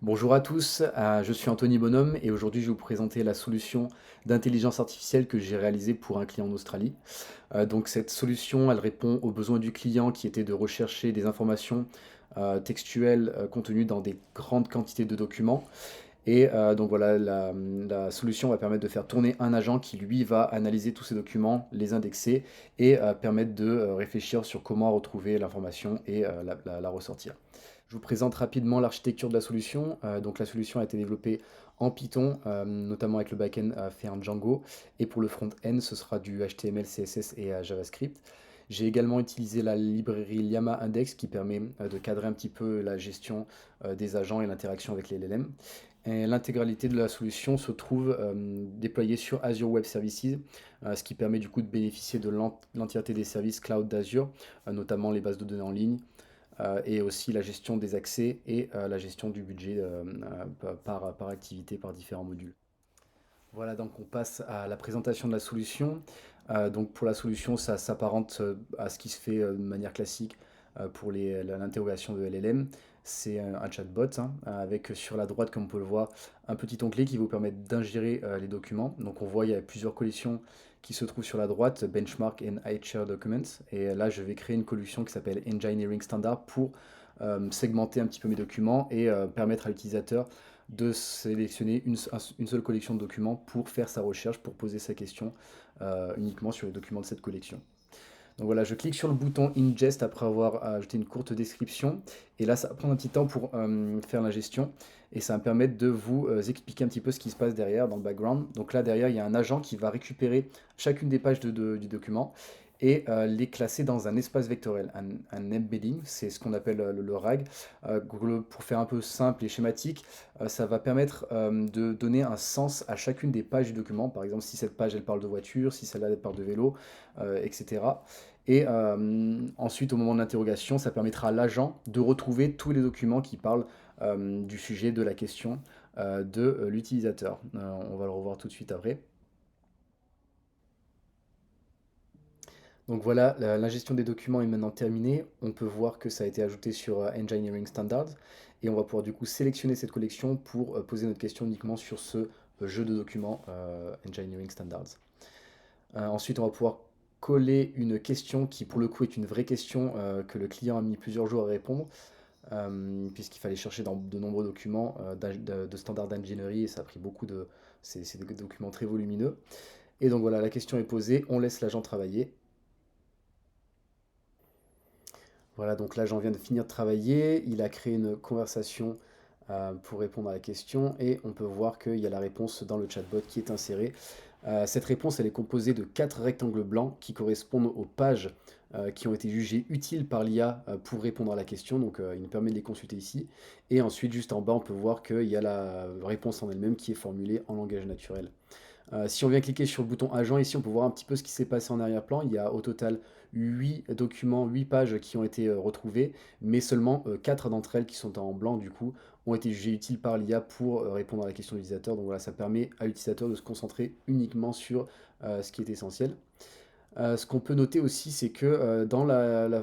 Bonjour à tous, je suis Anthony Bonhomme et aujourd'hui je vais vous présenter la solution d'intelligence artificielle que j'ai réalisée pour un client en Australie. Donc cette solution, elle répond aux besoins du client qui était de rechercher des informations textuelles contenues dans des grandes quantités de documents. Et donc voilà, la solution va permettre de faire tourner un agent qui lui va analyser tous ces documents, les indexer et permettre de réfléchir sur comment retrouver l'information et la ressortir. Je vous présente rapidement l'architecture de la solution. Donc la solution a été développée en Python, notamment avec le backend fait en Django. Et pour le front-end, ce sera du HTML, CSS et JavaScript. J'ai également utilisé la librairie Llama Index qui permet de cadrer un petit peu la gestion des agents et l'interaction avec les LLM. Et l'intégralité de la solution se trouve déployée sur Azure Web Services, ce qui permet du coup de bénéficier de l'entièreté des services cloud d'Azure, notamment les bases de données en ligne, et aussi la gestion des accès et la gestion du budget par activité, par différents modules. Voilà, donc on passe à la présentation de la solution. Donc pour la solution, ça s'apparente à ce qui se fait de manière classique pour l'interrogation de LLM. C'est un chatbot hein, avec sur la droite, comme on peut le voir, un petit onglet qui vous permet d'ingérer les documents. Donc on voit il y a plusieurs collections qui se trouvent sur la droite, Benchmark and iShare Documents. Et là, je vais créer une collection qui s'appelle Engineering Standard pour segmenter un petit peu mes documents et permettre à l'utilisateur de sélectionner une seule collection de documents pour faire sa recherche, pour poser sa question uniquement sur les documents de cette collection. Donc voilà, je clique sur le bouton Ingest après avoir ajouté une courte description. Et là, ça va prendre un petit temps pour faire la gestion. Et ça va me permettre de vous expliquer un petit peu ce qui se passe derrière, dans le background. Donc là, derrière, il y a un agent qui va récupérer chacune des pages du document et les classer dans un espace vectoriel, un embedding, c'est ce qu'on appelle le RAG. Pour faire un peu simple et schématique, ça va permettre de donner un sens à chacune des pages du document. Par exemple, si cette page, elle parle de voiture, si celle-là, elle parle de vélo, etc. Et ensuite, au moment de l'interrogation, ça permettra à l'agent de retrouver tous les documents qui parlent du sujet de la question de l'utilisateur. On va le revoir tout de suite après. Donc voilà, la gestion des documents est maintenant terminée. On peut voir que ça a été ajouté sur Engineering Standards. Et on va pouvoir du coup sélectionner cette collection pour poser notre question uniquement sur ce jeu de documents Engineering Standards. Ensuite, on va pouvoir coller une question qui, pour le coup, est une vraie question que le client a mis plusieurs jours à répondre, puisqu'il fallait chercher dans de nombreux documents de standards d'ingénierie et ça a pris beaucoup de. C'est des documents très volumineux. Et donc voilà, la question est posée, on laisse l'agent travailler. Voilà, donc l'agent vient de finir de travailler, il a créé une conversation pour répondre à la question et on peut voir qu'il y a la réponse dans le chatbot qui est insérée. Cette réponse, elle est composée de 4 rectangles blancs qui correspondent aux pages qui ont été jugées utiles par l'IA pour répondre à la question. Donc, il nous permet de les consulter ici. Et ensuite, juste en bas, on peut voir qu'il y a la réponse en elle-même qui est formulée en langage naturel. Si on vient cliquer sur le bouton agent ici, on peut voir un petit peu ce qui s'est passé en arrière-plan. Il y a au total 8 documents, 8 pages qui ont été retrouvées, mais seulement 4 d'entre elles qui sont en blanc du coup ont été jugées utiles par l'IA pour répondre à la question de l'utilisateur. Donc voilà, ça permet à l'utilisateur de se concentrer uniquement sur ce qui est essentiel. Ce qu'on peut noter aussi, c'est que dans la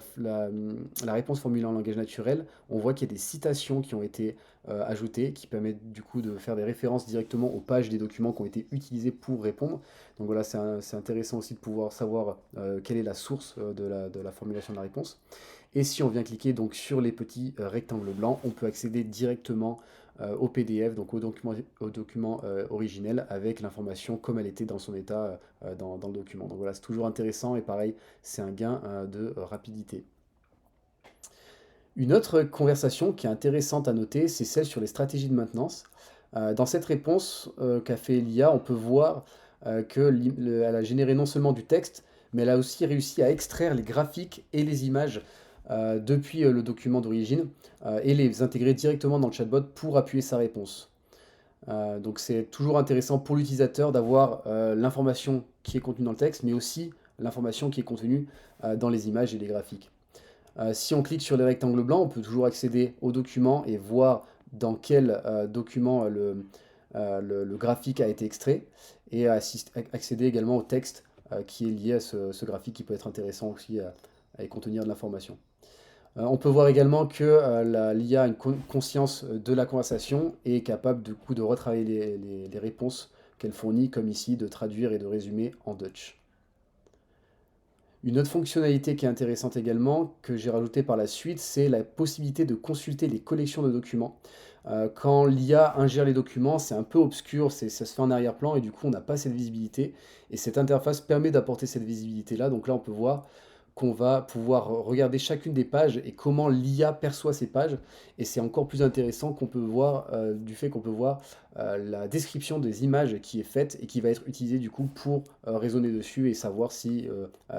réponse formulée en langage naturel, on voit qu'il y a des citations qui ont été ajoutées, qui permettent du coup de faire des références directement aux pages des documents qui ont été utilisés pour répondre. Donc voilà, c'est intéressant aussi de pouvoir savoir quelle est la source de la formulation de la réponse. Et si on vient cliquer donc sur les petits rectangles blancs, on peut accéder directement au PDF, donc au document originel, avec l'information comme elle était dans son état dans le document. Donc voilà, c'est toujours intéressant et pareil, c'est un gain de rapidité. Une autre conversation qui est intéressante à noter, c'est celle sur les stratégies de maintenance. Dans cette réponse qu'a fait l'IA, on peut voir qu'elle a généré non seulement du texte, mais elle a aussi réussi à extraire les graphiques et les images depuis le document d'origine et les intégrer directement dans le chatbot pour appuyer sa réponse. Donc c'est toujours intéressant pour l'utilisateur d'avoir l'information qui est contenue dans le texte, mais aussi l'information qui est contenue dans les images et les graphiques. Si on clique sur les rectangles blancs, on peut toujours accéder au document et voir dans quel document le graphique a été extrait et accéder également au texte qui est lié à ce graphique qui peut être intéressant aussi à y contenir de l'information. On peut voir également que l'IA a une conscience de la conversation et est capable du coup de retravailler les réponses qu'elle fournit, comme ici, de traduire et de résumer en Dutch. Une autre fonctionnalité qui est intéressante également, que j'ai rajoutée par la suite, c'est la possibilité de consulter les collections de documents. Quand l'IA ingère les documents, c'est un peu obscur, ça se fait en arrière-plan et du coup on n'a pas cette visibilité. Et cette interface permet d'apporter cette visibilité-là. Donc là on peut voir qu'on va pouvoir regarder chacune des pages et comment l'IA perçoit ces pages. Et c'est encore plus intéressant qu'on peut voir du fait qu'on peut voir la description des images qui est faite et qui va être utilisée du coup pour raisonner dessus et savoir si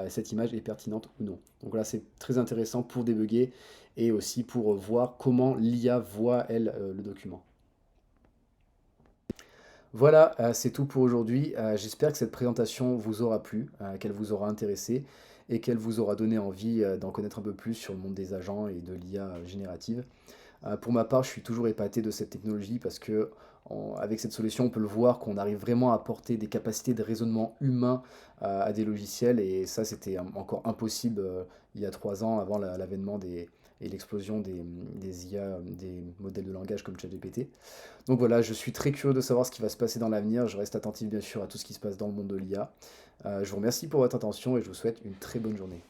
cette image est pertinente ou non. Donc là c'est très intéressant pour débugger et aussi pour voir comment l'IA voit elle le document. Voilà, c'est tout pour aujourd'hui. J'espère que cette présentation vous aura plu, qu'elle vous aura intéressé et qu'elle vous aura donné envie d'en connaître un peu plus sur le monde des agents et de l'IA générative. Pour ma part, je suis toujours épaté de cette technologie parce que avec cette solution, on peut le voir qu'on arrive vraiment à apporter des capacités de raisonnement humain à des logiciels et ça, c'était encore impossible il y a 3 ans avant l'avènement et l'explosion des IA, des modèles de langage comme ChatGPT. Donc voilà, je suis très curieux de savoir ce qui va se passer dans l'avenir. Je reste attentif bien sûr à tout ce qui se passe dans le monde de l'IA. Je vous remercie pour votre attention et je vous souhaite une très bonne journée.